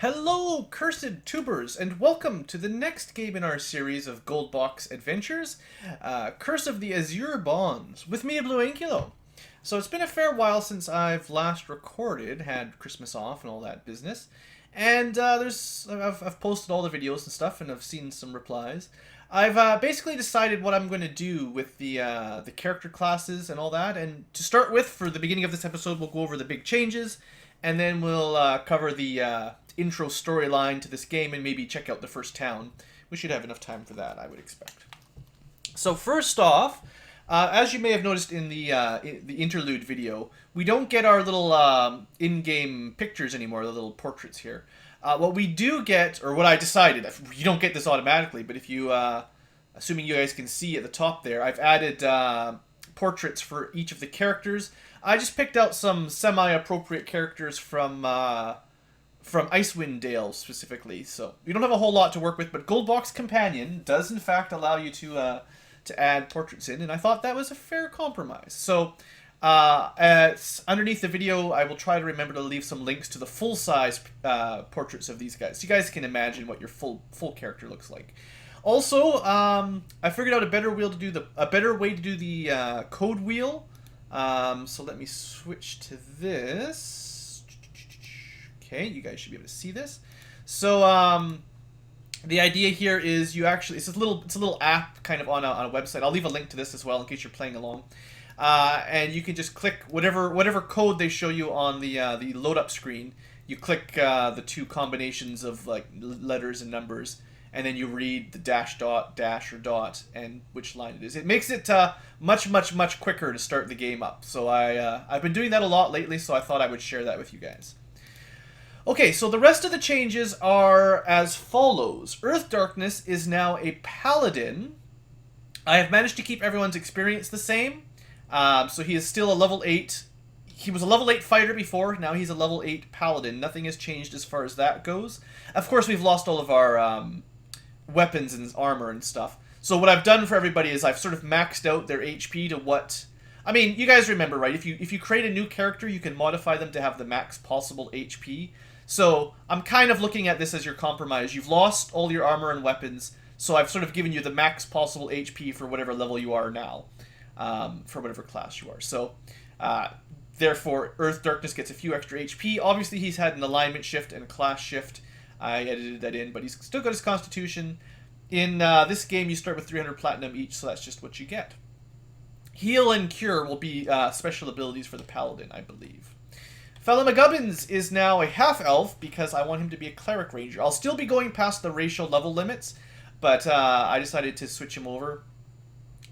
Hello, cursed tubers, and welcome to the next game in our series of Gold Box Adventures, Curse of the Azure Bonds, with me, Blue Ankylo. So it's been a fair while since I've last recorded, had Christmas off and all that business, and I've posted all the videos and stuff, and I've seen some replies. I've basically decided what I'm going to do with the character classes and all that, and to start with, for the beginning of this episode, we'll go over the big changes, and then we'll cover the intro storyline to this game and maybe check out the first town. We should have enough time for that, I would expect. So first off, as you may have noticed in the interlude video, we don't get our little in-game pictures anymore, the little portraits here. What we do get, or what I decided, you don't get this automatically, but if you, assuming you guys can see at the top there, I've added portraits for each of the characters. I just picked out some semi-appropriate characters from Icewind Dale specifically, so you don't have a whole lot to work with, but Goldbox Companion does in fact allow you to add portraits in, and I thought that was a fair compromise. So underneath the video, I will try to remember to leave some links to the full-size portraits of these guys, so you guys can imagine what your full character looks like. Also, I figured out a better way to do the code wheel. So let me switch to this. Okay, you guys should be able to see this. So the idea here is it's a little app kind of on a website. I'll leave a link to this as well in case you're playing along. And you can just click whatever code they show you on the load up screen. You click the two combinations of like letters and numbers, and then you read the dash or dot and which line it is. It makes it much quicker to start the game up. So I've been doing that a lot lately, so I thought I would share that with you guys. Okay, so the rest of the changes are as follows. Earth Darkness is now a Paladin. I have managed to keep everyone's experience the same. So he is still a level 8. He was a level 8 fighter before, now he's a level 8 Paladin. Nothing has changed as far as that goes. Of course, we've lost all of our weapons and armor and stuff. So what I've done for everybody is I've sort of maxed out their HP to what... I mean, you guys remember, right? If you create a new character, you can modify them to have the max possible HP. So I'm kind of looking at this as your compromise. You've lost all your armor and weapons, so I've sort of given you the max possible HP for whatever level you are now, for whatever class you are. So, therefore, Earth Darkness gets a few extra HP. Obviously, he's had an alignment shift and a class shift. I edited that in, but he's still got his Constitution. In this game, you start with 300 Platinum each, so that's just what you get. Heal and Cure will be special abilities for the Paladin, I believe. Gubbins is now a half-elf because I want him to be a cleric ranger. I'll still be going past the racial level limits, but I decided to switch him over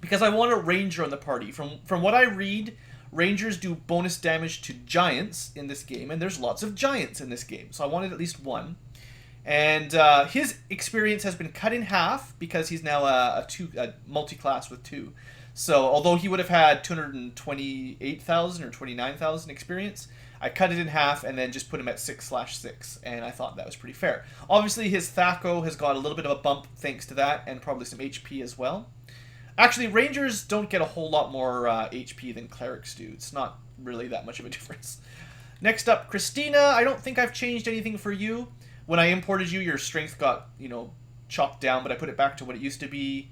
because I want a ranger on the party. From what I read, rangers do bonus damage to giants in this game, and there's lots of giants in this game, so I wanted at least one. And his experience has been cut in half because he's now a multi-class with 2. So although he would have had 228,000 or 29,000 experience, I cut it in half and then just put him at 6/6, and I thought that was pretty fair. Obviously, his Thaco has got a little bit of a bump thanks to that, and probably some HP as well. Actually, Rangers don't get a whole lot more HP than Clerics do. It's not really that much of a difference. Next up, Christina. I don't think I've changed anything for you. When I imported you, your strength got, chopped down, but I put it back to what it used to be.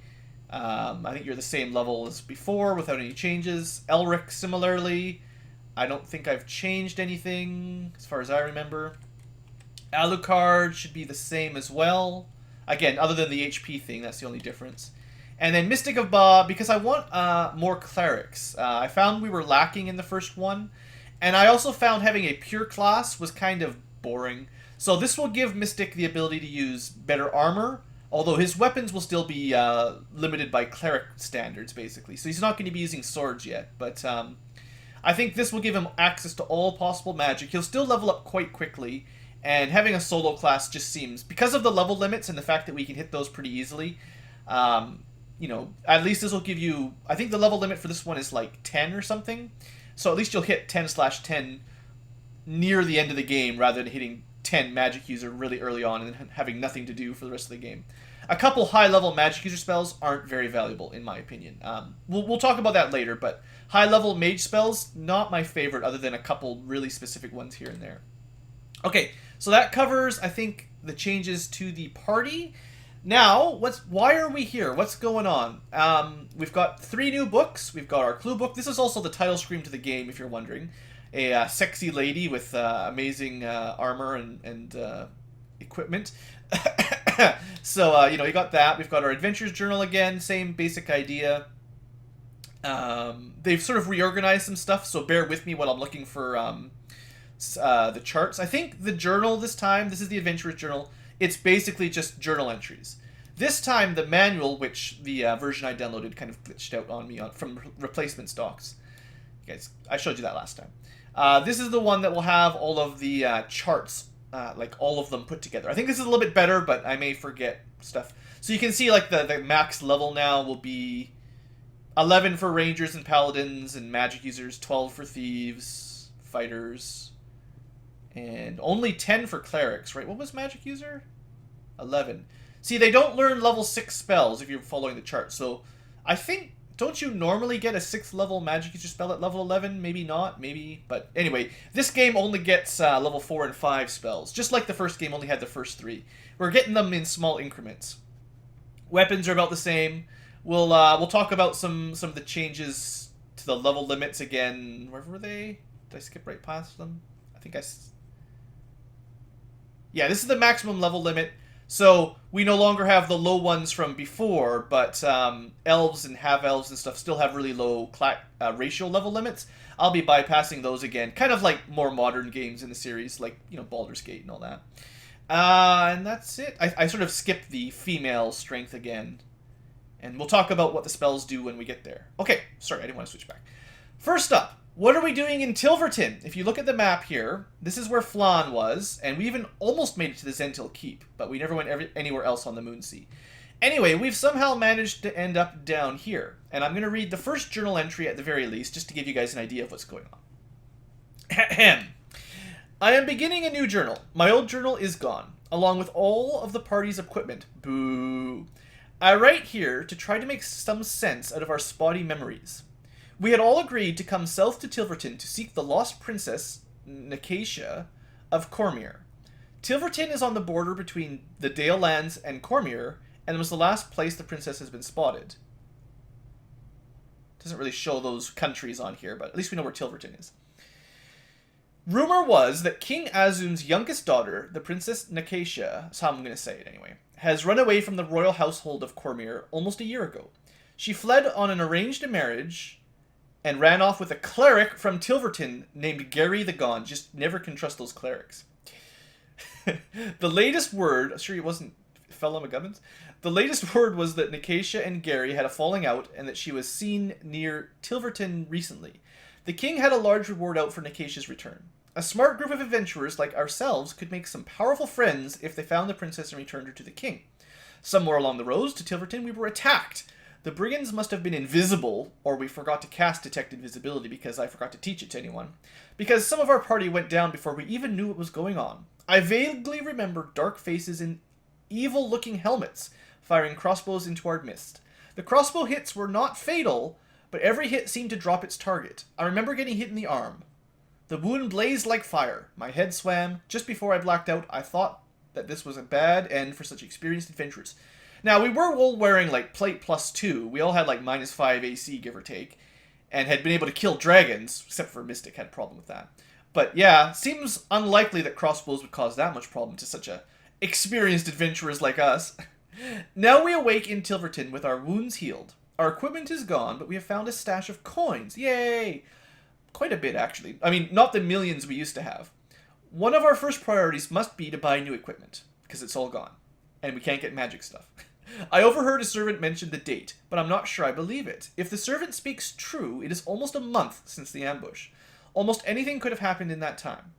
I think you're the same level as before without any changes. Elric, similarly. I don't think I've changed anything as far as I remember. Alucard should be the same as well. Again, other than the HP thing, that's the only difference. And then Mystic of Ba, because I want more clerics. I found we were lacking in the first one. And I also found having a pure class was kind of boring. So this will give Mystic the ability to use better armor, although his weapons will still be limited by cleric standards, basically. So he's not going to be using swords yet, but... I think this will give him access to all possible magic. He'll still level up quite quickly, and having a solo class just seems, because of the level limits and the fact that we can hit those pretty easily, at least this will give you, I think the level limit for this one is like 10 or something, so at least you'll hit 10/10 near the end of the game rather than hitting 10 magic user really early on and then having nothing to do for the rest of the game. A couple high-level magic user spells aren't very valuable, in my opinion. We'll talk about that later, but high-level mage spells, not my favorite, other than a couple really specific ones here and there. Okay, So that covers, I think, the changes to the party. Now, why are we here? What's going on? We've got 3 new books. We've got our clue book. This is also the title screen to the game, if you're wondering. A sexy lady with amazing armor and equipment. So, you got that. We've got our adventures journal again. Same basic idea. They've sort of reorganized some stuff, so bear with me while I'm looking for the charts. I think the journal this time, this is the adventurers journal, it's basically just journal entries. This time, the manual, which the version I downloaded kind of glitched out on me from replacement stocks. Guys, I showed you that last time. This is the one that will have all of the charts, like all of them put together. I think this is a little bit better, but I may forget stuff. So you can see like the max level now will be 11 for rangers and paladins and magic users, 12 for thieves, fighters, and only 10 for clerics, right? What was magic user? 11. See, they don't learn level 6 spells if you're following the chart. So I think, don't you normally get a 6th level magic user spell at level 11? Maybe not, maybe. But anyway, this game only gets level 4 and 5 spells. Just like the first game only had the first 3. We're getting them in small increments. Weapons are about the same. We'll talk about some of the changes to the level limits again. Where were they? Did I skip right past them? I think yeah, this is the maximum level limit. So we no longer have the low ones from before, but elves and half-elves and stuff still have really low ratio level limits. I'll be bypassing those again, kind of like more modern games in the series, like, Baldur's Gate and all that. And that's it. I sort of skipped the female strength again. And we'll talk about what the spells do when we get there. Okay, sorry, I didn't want to switch back. First up, what are we doing in Tilverton? If you look at the map here, this is where Flan was, and we even almost made it to the Zentil Keep, but we never went anywhere else on the Moonsea. Anyway, we've somehow managed to end up down here, and I'm going to read the first journal entry at the very least, just to give you guys an idea of what's going on. Ahem. I am beginning a new journal. My old journal is gone, along with all of the party's equipment. Boo. I write here to try to make some sense out of our spotty memories. We had all agreed to come south to Tilverton to seek the lost princess, Nicatia, of Cormyr. Tilverton is on the border between the Dale Lands and Cormyr, and was the last place the princess has been spotted. Doesn't really show those countries on here, but at least we know where Tilverton is. Rumor was that King Azun's youngest daughter, the Princess Nicatia, that's how I'm going to say it anyway, has run away from the royal household of Cormyr almost a year ago. She fled on an arranged marriage and ran off with a cleric from Tilverton named Gary the Gaunt. Just never can trust those clerics. The latest word, sure it wasn't Fella McGubbins? The latest word was that Nicatia and Gary had a falling out and that she was seen near Tilverton recently. The king had a large reward out for Nicatia's return. A smart group of adventurers like ourselves could make some powerful friends if they found the princess and returned her to the king. Somewhere along the roads to Tilverton, we were attacked. The brigands must have been invisible, or we forgot to cast Detect Invisibility because I forgot to teach it to anyone. Because some of our party went down before we even knew what was going on. I vaguely remember dark faces in evil-looking helmets firing crossbows into our midst. The crossbow hits were not fatal, but every hit seemed to drop its target. I remember getting hit in the arm. The wound blazed like fire. My head swam. Just before I blacked out, I thought that this was a bad end for such experienced adventurers. Now, we were all wearing, like, plate +2. We all had, like, -5 AC, give or take. And had been able to kill dragons, except for Mystic had a problem with that. But, yeah, seems unlikely that crossbows would cause that much problem to such a experienced adventurers like us. Now we awake in Tilverton with our wounds healed. Our equipment is gone, but we have found a stash of coins. Yay! Quite a bit, actually. I mean, not the millions we used to have. One of our first priorities must be to buy new equipment, because it's all gone. And we can't get magic stuff. I overheard a servant mention the date, but I'm not sure I believe it. If the servant speaks true, it is almost a month since the ambush. Almost anything could have happened in that time.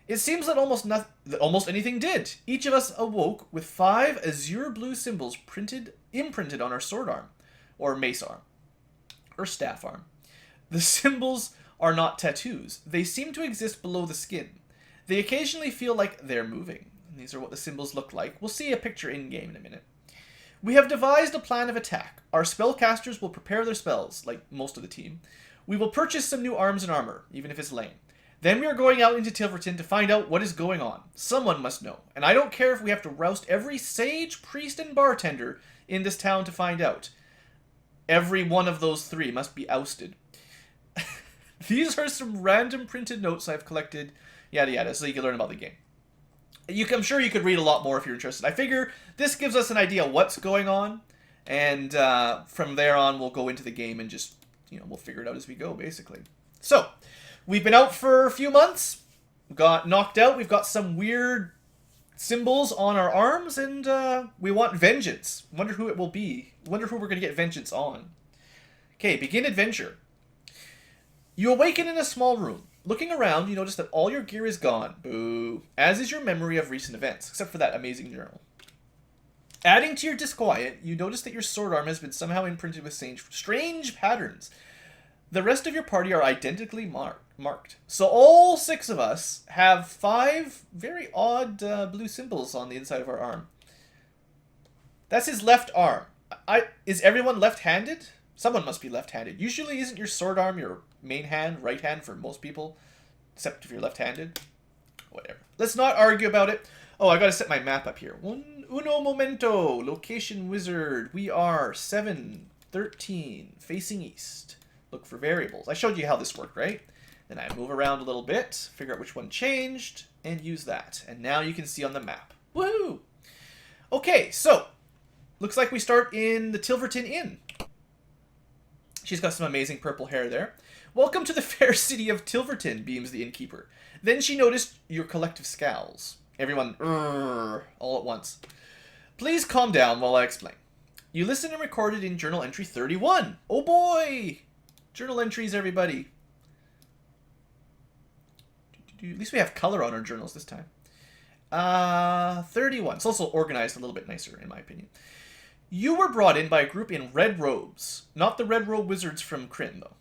It seems that almost anything did. Each of us awoke with 5 azure blue symbols imprinted on our sword arm, or mace arm, or staff arm. The symbols are not tattoos. They seem to exist below the skin. They occasionally feel like they're moving. And these are what the symbols look like. We'll see a picture in-game in a minute. We have devised a plan of attack. Our spellcasters will prepare their spells, like most of the team. We will purchase some new arms and armor, even if it's lame. Then we are going out into Tilverton to find out what is going on. Someone must know. And I don't care if we have to roust every sage, priest, and bartender in this town to find out. Every one of those 3 must be ousted. These are some random printed notes I've collected, yada yada, so you can learn about the game. I'm sure you could read a lot more if you're interested. I figure this gives us an idea what's going on, and from there on we'll go into the game and just, we'll figure it out as we go, basically. So, we've been out for a few months, got knocked out, we've got some weird symbols on our arms, and we want vengeance. Wonder who it will be. Wonder who we're going to get vengeance on. Okay, begin adventure. You awaken in a small room. Looking around, you notice that all your gear is gone. Boo. As is your memory of recent events, except for that amazing journal. Adding to your disquiet, you notice that your sword arm has been somehow imprinted with strange patterns. The rest of your party are identically marked. So all 6 of us have 5 very odd blue symbols on the inside of our arm. That's his left arm. Is everyone left-handed? Someone must be left-handed. Usually isn't your sword arm your main hand, right hand for most people? Except if you're left-handed. Whatever. Let's not argue about it. Oh, I gotta set my map up here. Uno momento. Location wizard. We are 713. Facing east. Look for variables. I showed you how this worked, right? Then I move around a little bit, figure out which one changed, and use that. And now you can see on the map. Woohoo! Okay, so looks like we start in the Tilverton Inn. She's got some amazing purple hair there. Welcome to the fair city of Tilverton, beams the innkeeper. Then she noticed your collective scowls. Everyone, all at once. Please calm down while I explain. You listen and recorded in journal entry 31. Oh boy! Journal entries, everybody. At least we have color on our journals this time. 31. It's also organized a little bit nicer, in my opinion. You were brought in by a group in red robes. Not the red robe wizards from Kryn, though.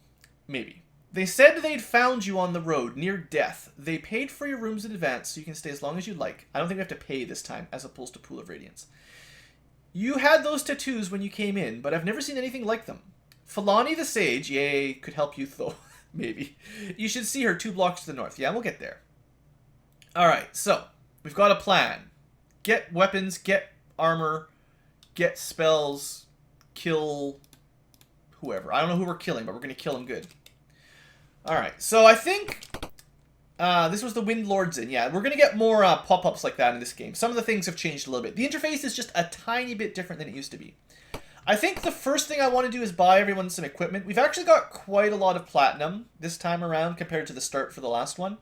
Maybe. They said they'd found you on the road, near death. They paid for your rooms in advance, so you can stay as long as you like. I don't think we have to pay this time, as opposed to Pool of Radiance. You had those tattoos when you came in, but I've never seen anything like them. Falani the Sage, yay, could help you, though. Maybe. You should see her 2 blocks to the north. Yeah, we'll get there. Alright, so, we've got a plan. Get weapons, get armor, get spells, kill whoever. I don't know who we're killing, but we're going to kill him good. Alright, so I think this was the Wind Lord's Inn. Yeah, we're going to get more pop-ups like that in this game. Some of the things have changed a little bit. The interface is just a tiny bit different than it used to be. I think the first thing I want to do is buy everyone some equipment. We've actually got quite a lot of platinum this time around compared to the start for the last one.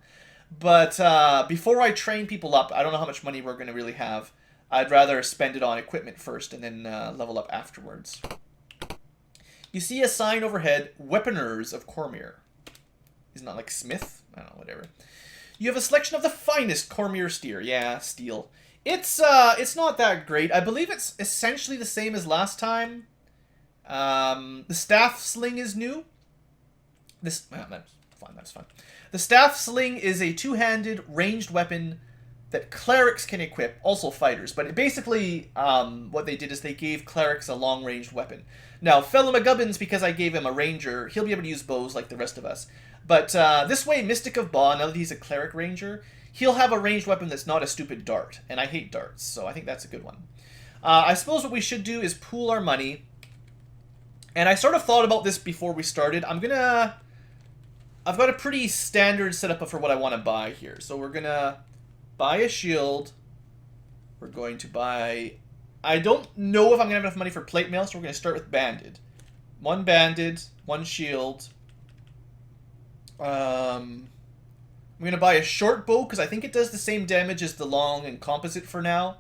But before I train people up, I don't know how much money we're going to really have. I'd rather spend it on equipment first and then level up afterwards. You see a sign overhead, Weaponers of Cormyr. Isn't that like Smith? I don't know, whatever. You have a selection of the finest Cormyr steel. Yeah, steel. It's not that great. I believe it's essentially the same as last time. The staff sling is new. That's fine, that's fine. The staff sling is a 2-handed ranged weapon that clerics can equip, also fighters. But basically, what they did is they gave clerics a long-ranged weapon. Now, fellow McGubbins, because I gave him a ranger, he'll be able to use bows like the rest of us. But this way, Mystic of Ba, now that he's a cleric ranger, he'll have a ranged weapon that's not a stupid dart. And I hate darts, so I think that's a good one. I suppose what we should do is pool our money. And I sort of thought about this before we started. I've got a pretty standard setup for what I want to buy here. So we're going to buy a shield. We're going to buy... I don't know if I'm going to have enough money for plate mail, so we're going to start with banded. 1 banded, 1 shield. I'm going to buy a short bow, because I think it does the same damage as the long and composite for now.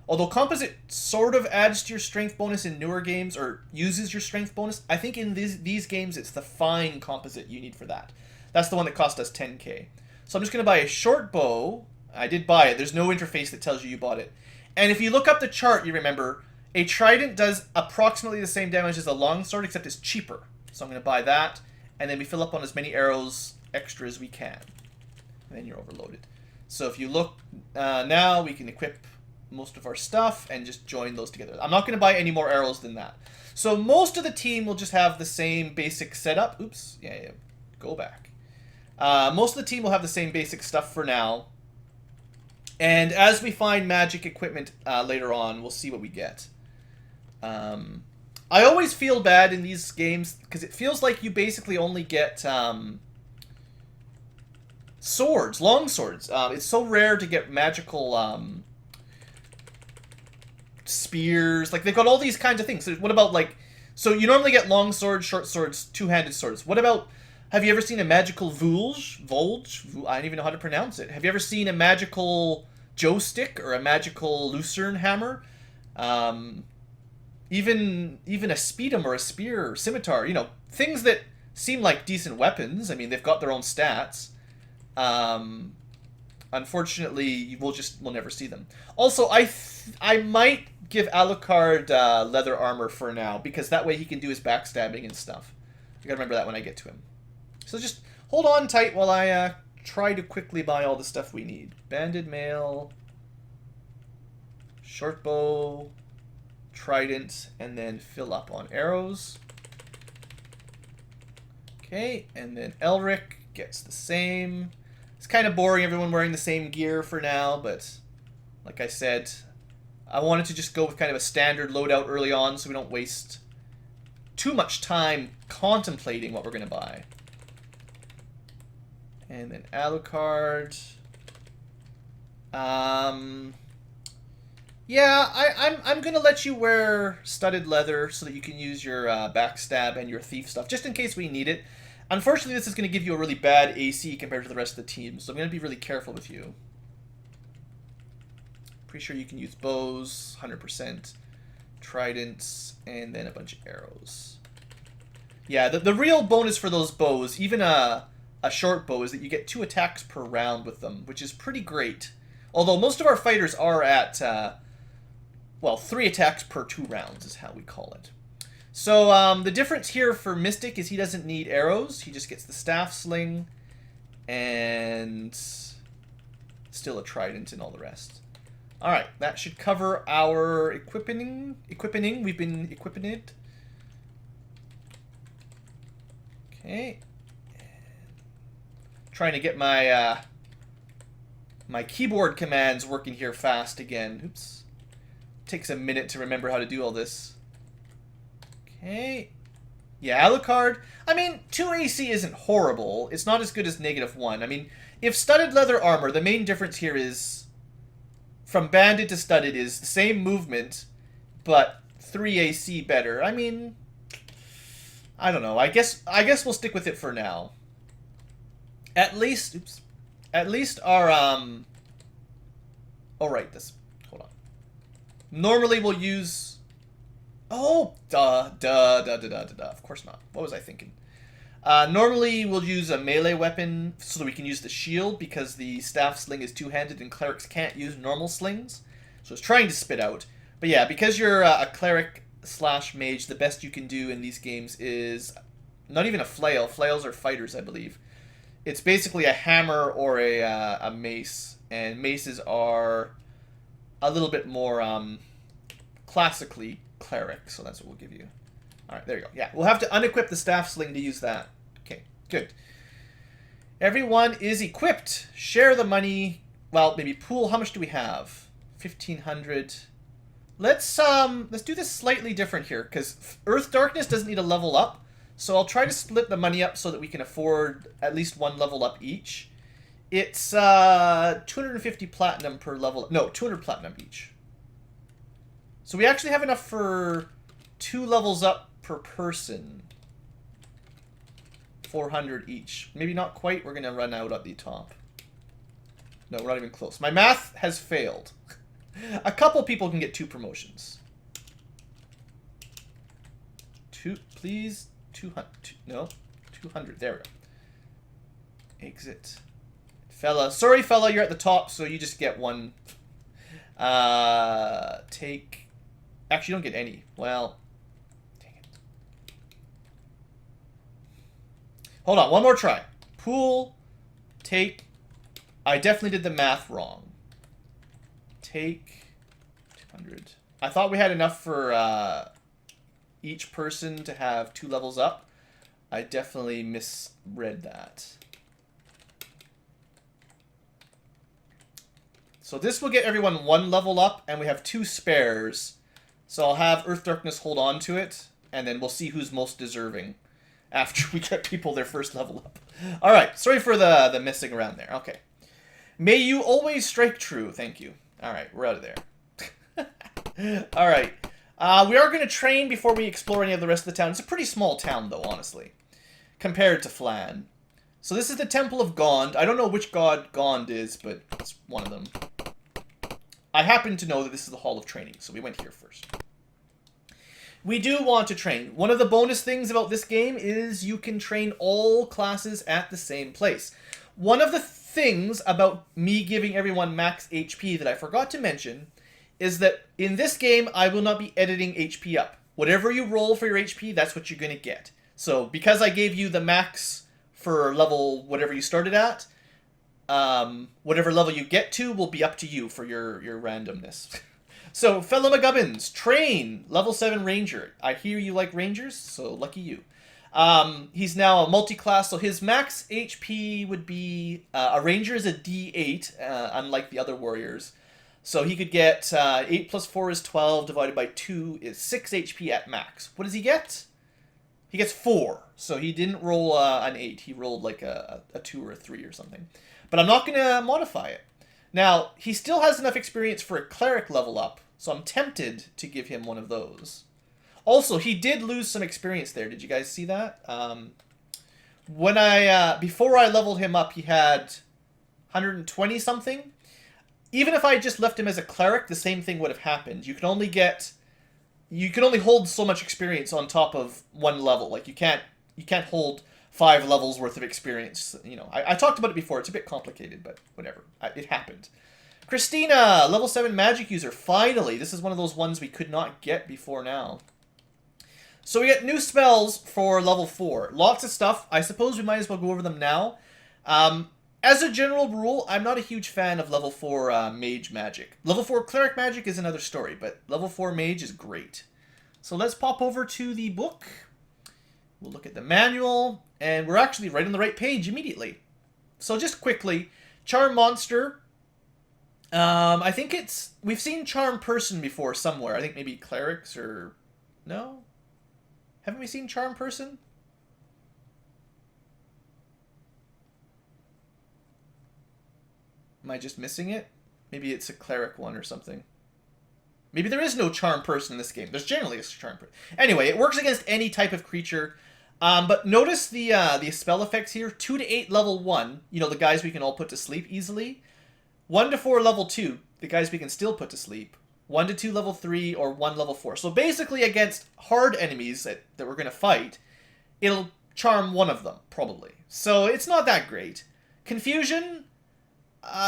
Although composite sort of adds to your strength bonus in newer games, or uses your strength bonus. I think in these games, it's the fine composite you need for that. That's the one that cost us 10k. So I'm just going to buy a short bow. I did buy it. There's no interface that tells you bought it. And if you look up the chart, you remember, a trident does approximately the same damage as a longsword, except it's cheaper. So I'm going to buy that, and then we fill up on as many arrows extra as we can. And then you're overloaded. So if you look now, we can equip most of our stuff and just join those together. I'm not going to buy any more arrows than that. So most of the team will just have the same basic setup. Oops, yeah, go back. Most of the team will have the same basic stuff for now. And as we find magic equipment later on, we'll see what we get. I always feel bad in these games because it feels like you basically only get swords, long swords. It's so rare to get magical spears. Like, they've got all these kinds of things. So what about, like... So you normally get long swords, short swords, two-handed swords. What about... Have you ever seen a magical Volge? I don't even know how to pronounce it. Have you ever seen a magical joystick or a magical lucerne hammer? Even a speedum or a spear or scimitar. You know, things that seem like decent weapons. I mean, they've got their own stats. Unfortunately, we'll never see them. Also, I might give Alucard leather armor for now, because that way he can do his backstabbing and stuff. I gotta remember that when I get to him. So just hold on tight while I try to quickly buy all the stuff we need. Banded mail, short bow, trident, and then fill up on arrows. Okay, and then Elric gets the same. It's kind of boring, everyone wearing the same gear for now, but like I said, I wanted to just go with kind of a standard loadout early on so we don't waste too much time contemplating what we're going to buy. And then Alucard. Yeah, I'm going to let you wear studded leather so that you can use your backstab and your thief stuff, just in case we need it. Unfortunately, this is going to give you a really bad AC compared to the rest of the team, so I'm going to be really careful with you. Pretty sure you can use bows, 100%, tridents, and then a bunch of arrows. Yeah, the real bonus for those bows, even a short bow, is that you get 2 attacks per round with them, which is pretty great. Although most of our fighters are at, well, 3 attacks per 2 rounds is how we call it. So the difference here for Mystic is he doesn't need arrows. He just gets the staff sling and still a trident and all the rest. All right, that should cover our equipping. We've been equipping it. Okay. Trying to get my my keyboard commands working here fast again. Oops. Takes a minute to remember how to do all this. Okay. Yeah, Alucard. I mean, 2 AC isn't horrible. It's not as good as -1. I mean, if studded leather armor, the main difference here is from banded to studded is the same movement, but 3 AC better. I mean, I don't know. I guess we'll stick with it for now. At least, oops. At least our oh right, this. Hold on. Normally we'll use. Oh, duh. Of course not. What was I thinking? Normally we'll use a melee weapon so that we can use the shield, because the staff sling is two-handed and clerics can't use normal slings. So it's trying to spit out. But yeah, because you're a cleric / mage, the best you can do in these games is not even a flail. Flails are fighters, I believe. It's basically a hammer or a mace, and maces are a little bit more classically cleric, so that's what we'll give you. All right, there you go. Yeah, we'll have to unequip the staff sling to use that. Okay, good. Everyone is equipped. Share the money. Well, maybe pool. How much do we have? 1,500. Let's do this slightly different here, because Earth Darkness doesn't need a level up. So I'll try to split the money up so that we can afford at least 1 level up each. It's 250 platinum per level. No, 200 platinum each. So we actually have enough for 2 levels up per person. 400 each. Maybe not quite. We're going to run out at the top. No, we're not even close. My math has failed. A couple people can get 2 promotions. 2, please. 200. No, 200. There we go. Exit. Fella. Sorry, fella, you're at the top, so you just get 1. Take. Actually, you don't get any. Well, dang it. Hold on, one more try. Pool. Take. I definitely did the math wrong. Take 200. I thought we had enough for each person to have 2 levels up. I definitely misread that. So this will get everyone 1 level up, and we have 2 spares. So I'll have Earth Darkness hold on to it, and then we'll see who's most deserving after we get people their first level up. Alright, sorry for the messing around there. Okay. May you always strike true. Thank you. Alright, we're out of there. Alright. We are going to train before we explore any of the rest of the town. It's a pretty small town, though, honestly, compared to Flan. So this is the Temple of Gond. I don't know which god Gond is, but it's one of them. I happen to know that this is the Hall of Training, so we went here first. We do want to train. One of the bonus things about this game is you can train all classes at the same place. One of the things about me giving everyone max HP that I forgot to mention is that in this game, I will not be editing HP up. Whatever you roll for your HP, that's what you're going to get. So because I gave you the max for level whatever you started at, whatever level you get to will be up to you for your randomness. So, fellow McGubbins, train! Level 7 Ranger. I hear you like Rangers, so lucky you. He's now a multi-class, so his max HP would be... a Ranger is a D8, unlike the other warriors. So he could get 8 plus 4 is 12, divided by 2 is 6 HP at max. What does he get? He gets 4. So he didn't roll an 8. He rolled like a 2 or a 3 or something. But I'm not going to modify it. Now, he still has enough experience for a cleric level up, so I'm tempted to give him one of those. Also, he did lose some experience there. Did you guys see that? When before I leveled him up, he had 120 something. Even if I just left him as a cleric, the same thing would have happened. You can only hold so much experience on top of one level. Like you can't hold 5 levels worth of experience. You know, I talked about it before. It's a bit complicated, but whatever. It happened. Christina, level 7 magic user. Finally, this is one of those ones we could not get before now. So we get new spells for level 4. Lots of stuff. I suppose we might as well go over them now. As a general rule, I'm not a huge fan of level 4 mage magic. Level 4 cleric magic is another story, but level 4 mage is great. So let's pop over to the book. We'll look at the manual, and we're actually right on the right page immediately. So just quickly, Charm Monster. I think we've seen Charm Person before somewhere. I think maybe Clerics or... No? Haven't we seen Charm Person? Am I just missing it? Maybe it's a cleric one or something. Maybe there is no charm person in this game. There's generally a charm person. Anyway, it works against any type of creature. But notice the spell effects here. 2 to 8 level 1. You know, the guys we can all put to sleep easily. 1 to 4 level 2. The guys we can still put to sleep. 1 to 2 level 3 or 1 level 4. So basically against hard enemies that we're going to fight, it'll charm one of them, probably. So it's not that great. Confusion...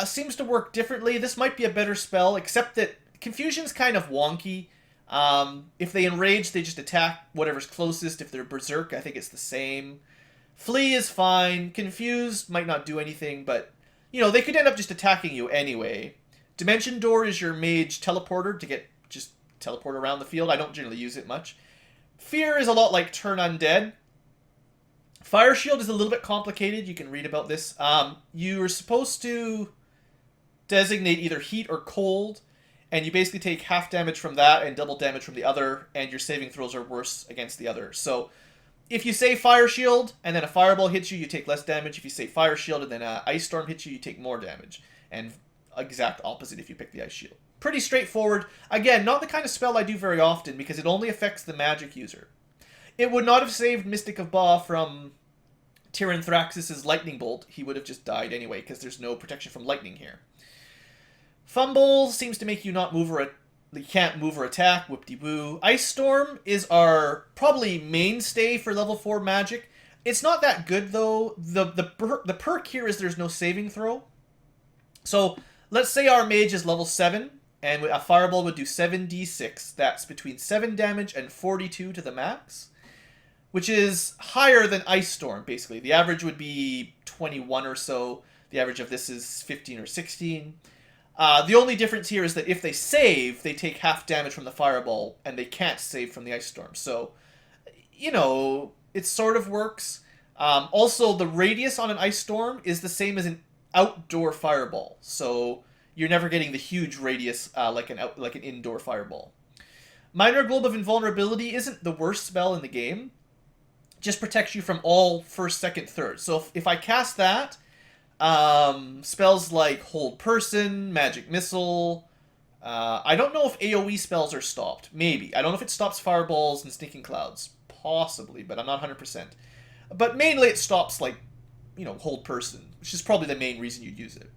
seems to work differently. This might be a better spell, except that Confusion's kind of wonky. If they enrage, they just attack whatever's closest. If they're Berserk, I think it's the same. Flee is fine. Confused might not do anything, but, you know, they could end up just attacking you anyway. Dimension Door is your mage teleporter to just teleport around the field. I don't generally use it much. Fear is a lot like Turn Undead. Fire Shield is a little bit complicated. You can read about this. You're supposed to designate either heat or cold, and you basically take half damage from that and double damage from the other, and your saving throws are worse against the other. So if you say Fire Shield and then a Fireball hits you, you take less damage. If you say Fire Shield and then an Ice Storm hits you, you take more damage. And exact opposite if you pick the Ice Shield. Pretty straightforward. Again, not the kind of spell I do very often because it only affects the magic user. It would not have saved Mystic of Ba from Tyrann Thraxis' Lightning Bolt. He would have just died anyway, because there's no protection from lightning here. Fumble seems to make you not move you can't move or attack. Whoop-de-woo. Ice Storm is our probably mainstay for level 4 magic. It's not that good, though. The perk here is there's no saving throw. So, let's say our mage is level 7, and a Fireball would do 7d6. That's between 7 damage and 42 to the max, which is higher than Ice Storm, basically. The average would be 21 or so. The average of this is 15 or 16. The only difference here is that if they save, they take half damage from the Fireball, and they can't save from the Ice Storm. So, you know, it sort of works. Also, the radius on an Ice Storm is the same as an outdoor Fireball. So, you're never getting the huge radius like an indoor fireball. Minor Globe of Invulnerability isn't the worst spell in the game. Just protects you from all first, second, third. So if I cast that, spells like Hold Person, Magic Missile. I don't know if AoE spells are stopped. Maybe. I don't know if it stops Fireballs and Sneaking Clouds. Possibly, but I'm not 100%. But mainly it stops, like, Hold Person, which is probably the main reason you'd use it.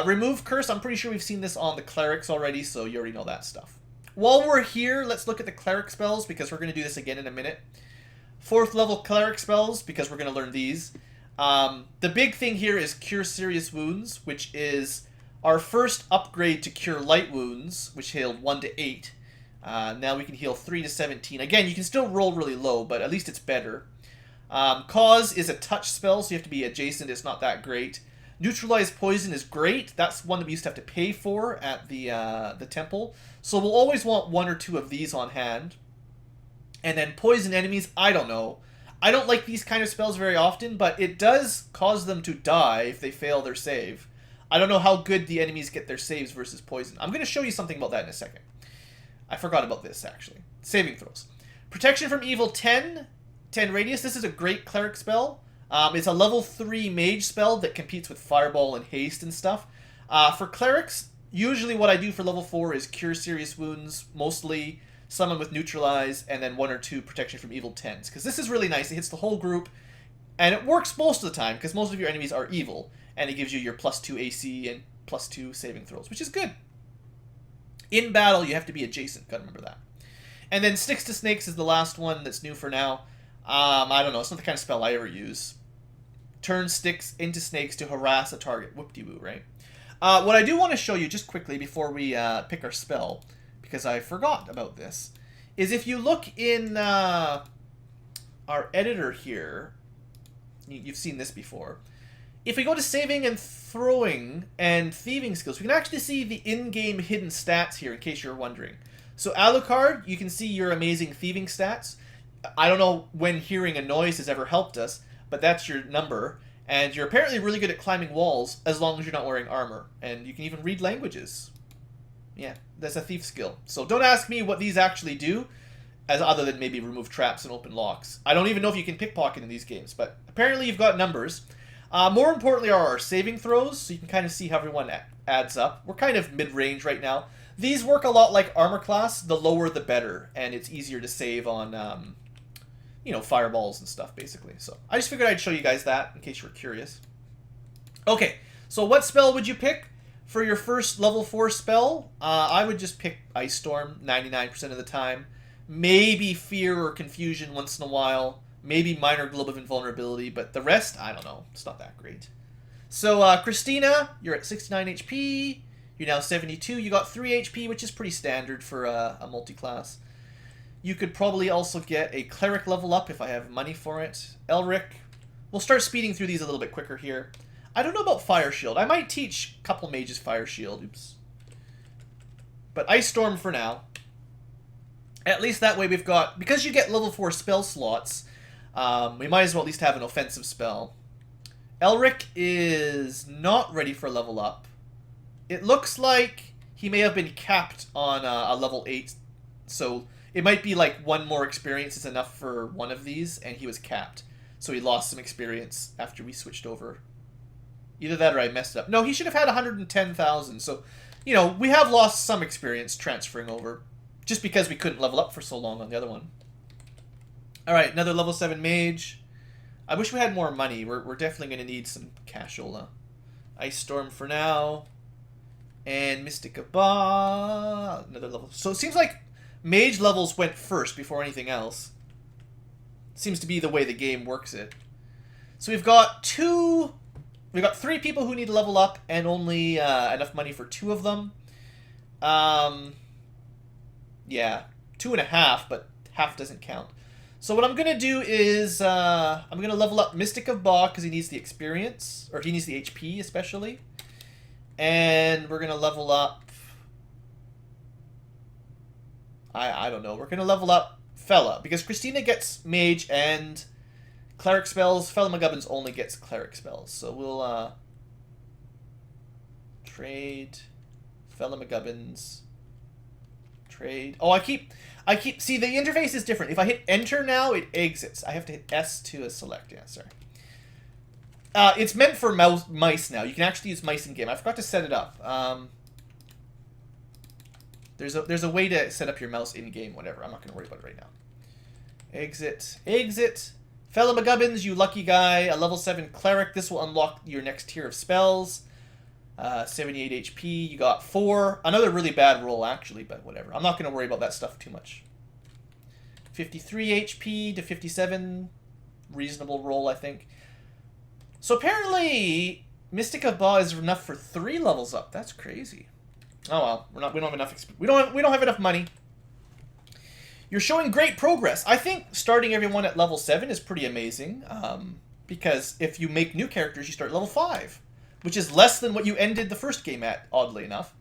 Remove Curse, I'm pretty sure we've seen this on the Clerics already, so you already know that stuff. While we're here, let's look at the Cleric spells, because we're going to do this again in a minute. 4th level Cleric spells, because we're going to learn these. The big thing here is Cure Serious Wounds, which is our first upgrade to Cure Light Wounds, which healed 1 to 8. Now we can heal 3 to 17. Again, you can still roll really low, but at least it's better. Cause is a touch spell, so you have to be adjacent. It's not that great. Neutralize Poison is great. That's one that we used to have to pay for at the temple. So we'll always want 1 or 2 of these on hand. And then Poison Enemies, I don't know. I don't like these kind of spells very often, but it does cause them to die if they fail their save. I don't know how good the enemies get their saves versus poison. I'm going to show you something about that in a second. I forgot about this, actually. Saving throws. Protection from Evil 10 radius. This is a great cleric spell. It's a level 3 mage spell that competes with Fireball and Haste and stuff. For clerics, usually what I do for level 4 is Cure Serious Wounds, mostly Summon with Neutralize, and then 1 or 2 Protection from Evil 10s. Because this is really nice. It hits the whole group, and it works most of the time, because most of your enemies are evil, and it gives you your +2 AC and +2 saving throws, which is good. In battle, you have to be adjacent. Gotta remember that. And then Sticks to Snakes is the last one that's new for now. I don't know. It's not the kind of spell I ever use. Turn sticks into snakes to harass a target. Whoop-de-woo, right? What I do want to show you just quickly before we pick our spell, because I forgot about this, is if you look in our editor here, you've seen this before. If we go to saving and throwing and thieving skills, we can actually see the in-game hidden stats here, in case you're wondering. So Alucard, you can see your amazing thieving stats. I don't know when hearing a noise has ever helped us, but that's your number. And you're apparently really good at climbing walls, as long as you're not wearing armor. And you can even read languages. Yeah, that's a thief skill. So don't ask me what these actually do, as other than maybe remove traps and open locks. I don't even know if you can pickpocket in these games, but apparently you've got numbers. More importantly are our saving throws, so you can kind of see how everyone adds up. We're kind of mid-range right now. These work a lot like armor class. The lower the better, and it's easier to save on, fireballs and stuff, basically. So I just figured I'd show you guys that, in case you were curious. Okay, so what spell would you pick for your first level 4 spell? I would just pick Ice Storm 99% of the time. Maybe Fear or Confusion once in a while. Maybe Minor Globe of Invulnerability, but the rest, I don't know. It's not that great. So, Christina, you're at 69 HP. You're now 72. You got 3 HP, which is pretty standard for a multi-class. You could probably also get a Cleric level up if I have money for it. Elric. We'll start speeding through these a little bit quicker here. I don't know about Fire Shield. I might teach a couple mages Fire Shield. Oops. But Ice Storm for now. At least that way we've got... Because you get level 4 spell slots, we might as well at least have an offensive spell. Elric is not ready for level up. It looks like he may have been capped on a level 8. So it might be like 1 more experience is enough for one of these, and he was capped. So he lost some experience after we switched over. Either that or I messed it up. No, he should have had 110,000. So, we have lost some experience transferring over. Just because we couldn't level up for so long on the other one. Alright, another level 7 mage. I wish we had more money. We're definitely going to need some cashola. Ice Storm for now. And Mystic of Ba. Another level. So it seems like mage levels went first before anything else. Seems to be the way the game works it. So we've got 3 people who need to level up and only enough money for 2 of them. Yeah, 2.5, but half doesn't count. So what I'm going to do is, I'm going to level up Mystic of Ba because he needs the experience, or he needs the HP especially. And we're going to level up, I don't know, we're going to level up Fella, because Christina gets Mage and Cleric spells. Fella McGubbins only gets Cleric spells, so we'll Trade. Fella McGubbins. Trade. Oh, I keep... See, the interface is different. If I hit enter now, it exits. I have to hit S to select. Yeah, sorry. It's meant for mice now. You can actually use mice in game. I forgot to set it up. There's a way to set up your mouse in game. Whatever. I'm not going to worry about it right now. Exit. Exit. Fella McGubbins, you lucky guy. A level 7 cleric. This will unlock your next tier of spells. 78 HP. You got 4. Another really bad roll, actually, but whatever. I'm not going to worry about that stuff too much. 53 HP to 57. Reasonable roll, I think. So apparently, Mystic of Ba is enough for 3 levels up. That's crazy. Oh well, we don't have enough. We don't have enough money. You're showing great progress. I think starting everyone at level 7 is pretty amazing. Because if you make new characters, you start at level 5, which is less than what you ended the first game at, oddly enough.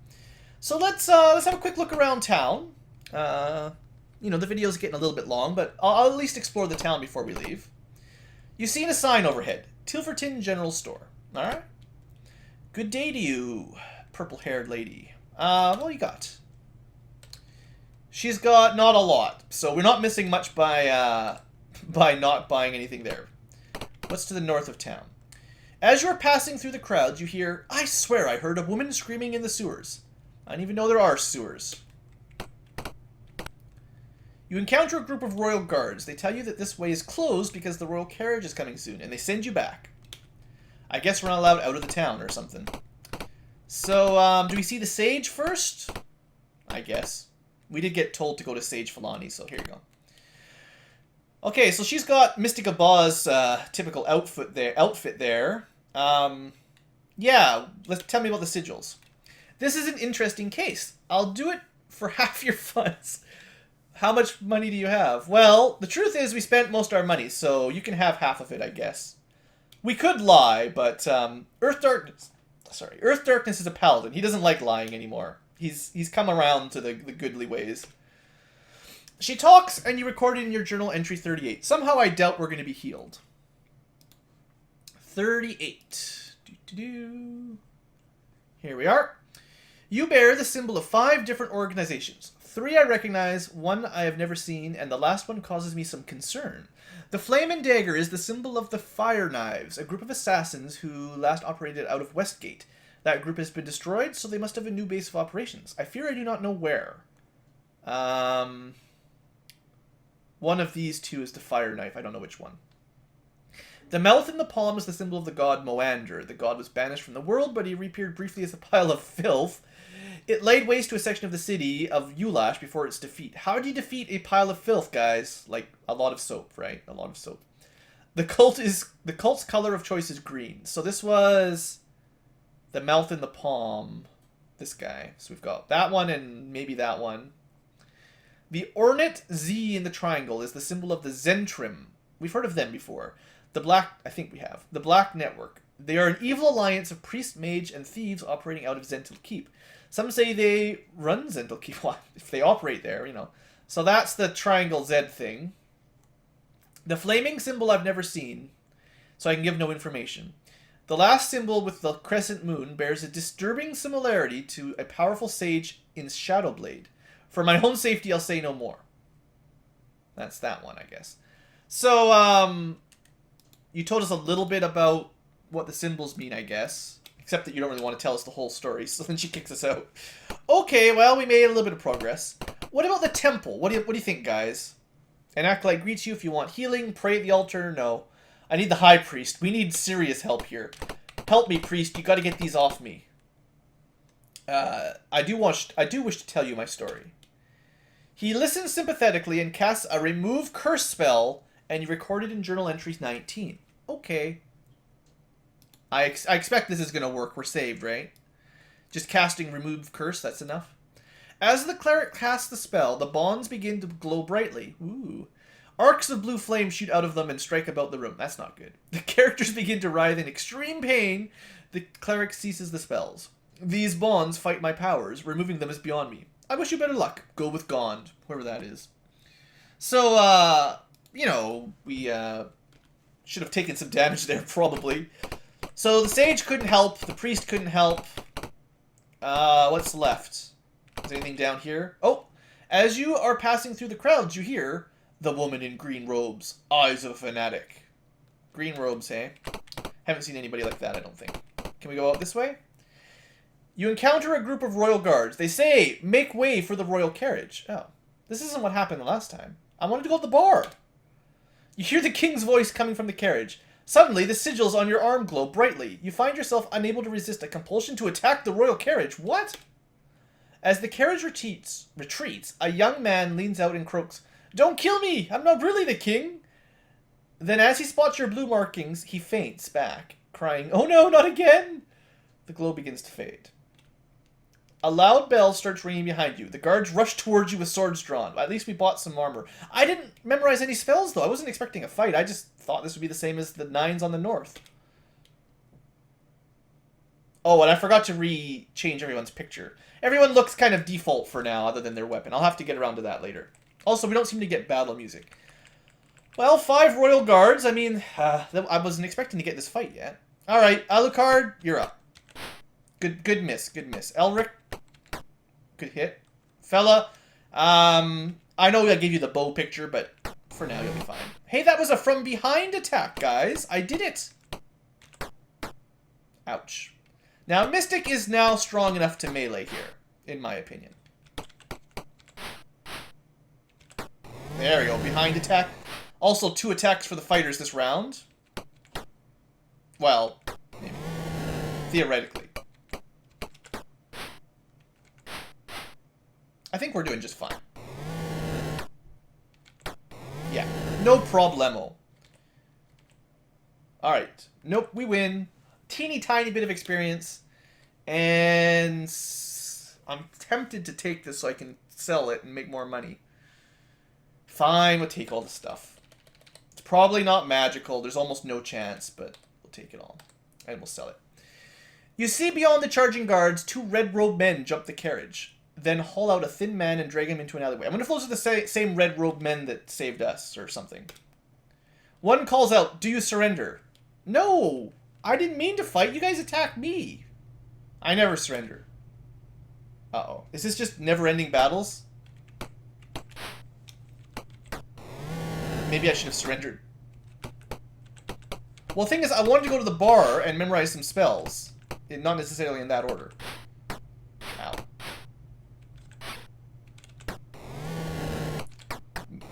So let's have a quick look around town. You know, the video's getting a little bit long, but I'll at least explore the town before we leave. You've seen a sign overhead. Tilferton General Store. Alright. Good day to you, purple-haired lady. What do you got? She's got not a lot, so we're not missing much by not buying anything there. What's to the north of town? As you're passing through the crowds, you hear, I swear I heard a woman screaming in the sewers. I don't even know there are sewers. You encounter a group of royal guards. They tell you that this way is closed because the royal carriage is coming soon, and they send you back. I guess we're not allowed out of the town or something. So, do we see the sage first? I guess. We did get told to go to Sage Filani, so here you go. Okay, so she's got Mystic of Ba's typical outfit there. Yeah, tell me about the sigils. This is an interesting case. I'll do it for half your funds. How much money do you have? Well, the truth is we spent most of our money, so you can have half of it, I guess. We could lie, but Earth Darkness is a paladin. He doesn't like lying anymore. He's come around to the goodly ways. She talks, and you record it in your journal entry 38. Somehow I doubt we're going to be healed. 38. Here we are. You bear the symbol of 5 different organizations. 3 I recognize, 1 I have never seen, and the last one causes me some concern. The Flame and Dagger is the symbol of the Fire Knives, a group of assassins who last operated out of Westgate. That group has been destroyed, so they must have a new base of operations. I fear I do not know where. One of these 2 is the Fire Knife. I don't know which one. The mouth in the palm is the symbol of the god Moander. The god was banished from the world, but he reappeared briefly as a pile of filth. It laid waste to a section of the city of Ulash before its defeat. How do you defeat a pile of filth, guys? Like, a lot of soap, right? A lot of soap. The cult's color of choice is green. So this was the mouth in the palm. This guy. So we've got that one and maybe that one. The ornate Z in the triangle is the symbol of the Zentrim. We've heard of them before. The Black... I think we have. The Black Network. They are an evil alliance of priest, mage, and thieves operating out of Zentil Keep. Some say they run Zentil Keep. Well, if they operate there, you know. So that's the triangle Z thing. The flaming symbol I've never seen, so I can give no information. The last symbol with the crescent moon bears a disturbing similarity to a powerful sage in Shadowblade. For my own safety, I'll say no more. That's that one, I guess. So, you told us a little bit about what the symbols mean, I guess. Except that you don't really want to tell us the whole story, so then she kicks us out. Okay, well, we made a little bit of progress. What about the temple? What do you think, guys? An acolyte greets you if you want healing. Pray at the altar. No. I need the high priest. We need serious help here. Help me, priest. You got to get these off me. I do wish to tell you my story. He listens sympathetically and casts a remove curse spell, and you record it in journal entry 19. Okay. I expect this is going to work. We're saved, right? Just casting remove curse, that's enough. As the cleric casts the spell, the bonds begin to glow brightly. Ooh. Arcs of blue flame shoot out of them and strike about the room. That's not good. The characters begin to writhe in extreme pain. The cleric ceases the spells. These bonds fight my powers. Removing them is beyond me. I wish you better luck. Go with Gond, whoever that is. So, you know, we should have taken some damage there, probably. So the sage couldn't help. The priest couldn't help. What's left? Is there anything down here? Oh! As you are passing through the crowds, you hear the woman in green robes. Eyes of a fanatic. Green robes, hey? Haven't seen anybody like that, I don't think. Can we go out this way? You encounter a group of royal guards. They say, make way for the royal carriage. Oh, this isn't what happened the last time. I wanted to go to the bar. You hear the king's voice coming from the carriage. Suddenly, the sigils on your arm glow brightly. You find yourself unable to resist a compulsion to attack the royal carriage. What? As the carriage retreats, a young man leans out and croaks, "Don't kill me! I'm not really the king!" Then as he spots your blue markings, he faints back, crying, "Oh no, not again!" The glow begins to fade. A loud bell starts ringing behind you. The guards rush towards you with swords drawn. At least we bought some armor. I didn't memorize any spells, though. I wasn't expecting a fight. I just thought this would be the same as the 9s on the north. Oh, and I forgot to change everyone's picture. Everyone looks kind of default for now, other than their weapon. I'll have to get around to that later. Also, we don't seem to get battle music. Well, 5 royal guards. I mean, I wasn't expecting to get this fight yet. Alright, Alucard, you're up. Good miss, good miss. Elric, good hit. Fella, I know I gave you the bow picture, but for now you'll be fine. Hey, that was a from behind attack, guys. I did it. Ouch. Now, Mystic is now strong enough to melee here, in my opinion. There we go, behind attack. Also, 2 attacks for the fighters this round. Well, maybe. Theoretically. I think we're doing just fine. Yeah, no problemo. Alright. Nope, we win. Teeny tiny bit of experience. And I'm tempted to take this so I can sell it and make more money. Fine, we'll take all the stuff. It's probably not magical. There's almost no chance, but we'll take it all. And we'll sell it. You see beyond the charging guards, 2 red-robed men jump the carriage. Then haul out a thin man and drag him into an alleyway. I wonder if those are the same red-robed men that saved us, or something. One calls out, "Do you surrender?" No! I didn't mean to fight. You guys attacked me. I never surrender. Uh-oh. Is this just never-ending battles? Maybe I should have surrendered. Well, the thing is, I wanted to go to the bar and memorize some spells. Not necessarily in that order. Ow.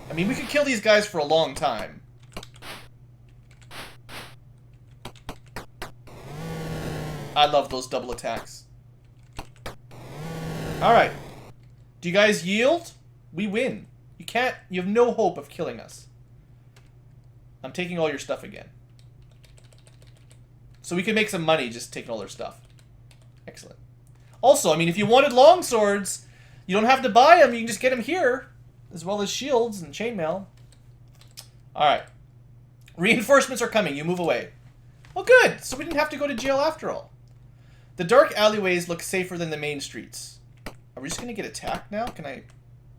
I mean, we could kill these guys for a long time. I love those double attacks. Alright. Do you guys yield? We win. You have no hope of killing us. I'm taking all your stuff again. So we can make some money just taking all their stuff. Excellent. Also, I mean, if you wanted long swords, you don't have to buy them. You can just get them here. As well as shields and chainmail. Alright. Reinforcements are coming. You move away. Well, good. So we didn't have to go to jail after all. The dark alleyways look safer than the main streets. Are we just going to get attacked now? Can I...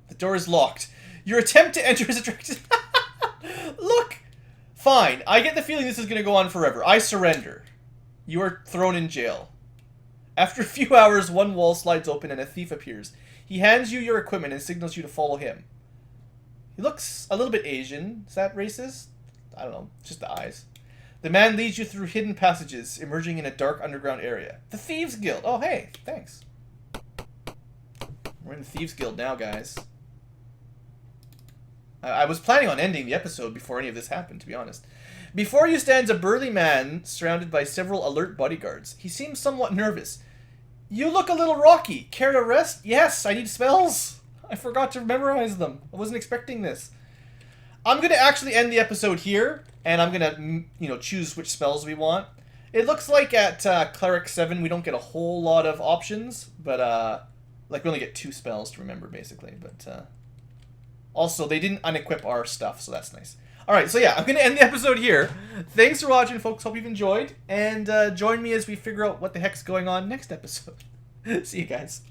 The door is locked. Your attempt to enter is attracted... Look! Fine. I get the feeling this is going to go on forever. I surrender. You are thrown in jail. After a few hours, one wall slides open and a thief appears. He hands you your equipment and signals you to follow him. He looks a little bit Asian. Is that racist? I don't know. Just the eyes. The man leads you through hidden passages, emerging in a dark underground area. The Thieves Guild. Oh, hey. Thanks. We're in the Thieves Guild now, guys. I was planning on ending the episode before any of this happened, to be honest. Before you stands a burly man surrounded by several alert bodyguards. He seems somewhat nervous. You look a little rocky. Care to rest? Yes, I need spells. I forgot to memorize them. I wasn't expecting this. I'm going to actually end the episode here, and I'm going to, choose which spells we want. It looks like at Cleric 7 we don't get a whole lot of options, but, we only get 2 spells to remember, basically. But, also, they didn't unequip our stuff, so that's nice. Alright, so yeah, I'm going to end the episode here. Thanks for watching, folks. Hope you've enjoyed. And join me as we figure out what the heck's going on next episode. See you guys.